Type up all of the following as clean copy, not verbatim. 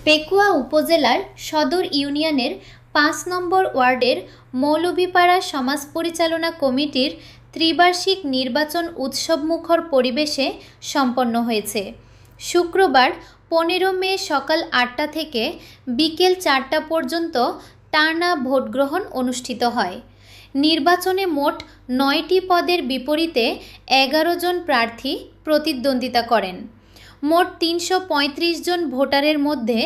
পেকুয়া উপজেলার সদর ইউনিয়নের ৫ নম্বর ওয়ার্ডের মৌলভীপাড়া সমাজ পরিচালনা কমিটির ত্রিবার্ষিক নির্বাচন উৎসবমুখর পরিবেশে সম্পন্ন হয়েছে। শুক্রবার ১৫ মে সকাল ৮টা থেকে বিকেল ৪টা পর্যন্ত টানা ভোটগ্রহণ অনুষ্ঠিত হয়। নির্বাচনে মোট ৯টি পদের বিপরীতে ১১ জন প্রার্থী প্রতিদ্বন্দ্বিতা করেন। মোট ৩৩৫ জন ভোটারের মধ্যে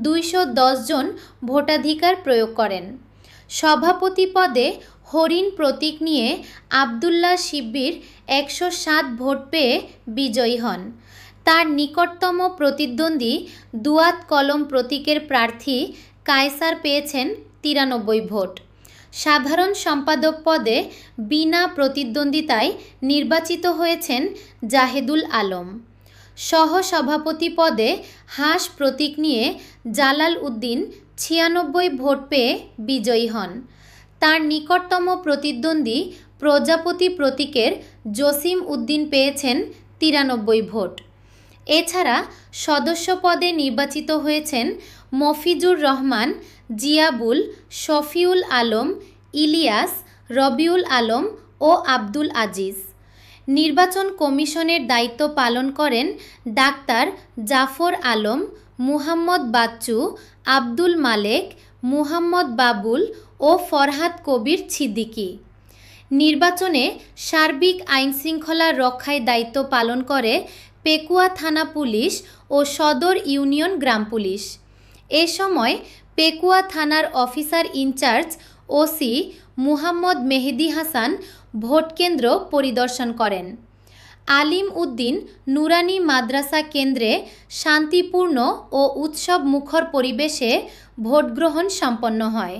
২১০ জন ভোটাধিকার প্রয়োগ করেন। সভাপতি পদে হরিণ প্রতীক নিয়ে আবদুল্লাহ শিব্বির ১০৭ ভোট পেয়ে বিজয়ী হন। তার নিকটতম প্রতিদ্বন্দ্বী দুয়াত কলম প্রতীকের প্রার্থী কায়সার পেয়েছেন ৯৩ ভোট। সাধারণ সম্পাদক পদে বিনা প্রতিদ্বন্দ্বিতায় নির্বাচিত হয়েছেন জাহেদুল আলম। সহসভাপতি পদে হাঁস প্রতীক নিয়ে জালাল উদ্দিন ৯৬ ভোট পেয়ে বিজয়ী হন। তার নিকটতম প্রতিদ্বন্দ্বী প্রজাপতি প্রতীকের জসিম উদ্দিন পেয়েছেন ৯৩ ভোট। এছাড়া সদস্য পদে নির্বাচিত হয়েছেন মফিজুর রহমান, জিয়াবুল, শফিউল আলম, ইলিয়াস, রবিউল আলম ও আব্দুল আজিজ। নির্বাচন কমিশনের দায়িত্ব পালন করেন ডাক্তার জাফর আলম, মুহাম্মদ বাচ্চু, আব্দুল মালেক, মুহাম্মদ বাবুল ও ফরহাদ কবির ছিদ্দিকী। নির্বাচনে সার্বিক আইনশৃঙ্খলা রক্ষায় দায়িত্ব পালন করে পেকুয়া থানা পুলিশ ও সদর ইউনিয়ন গ্রাম পুলিশ। এ সময় পেকুয়া থানার officer in charge OC Muhammad Mehedi Hasan ভোটকেন্দ্র পরিদর্শন করেন। আলিম উদ্দিন নুরানি মাদ্রাসা কেন্দ্রে শান্তিপূর্ণ ও উৎসবমুখর পরিবেশে ভোটগ্রহণ সম্পন্ন হয়।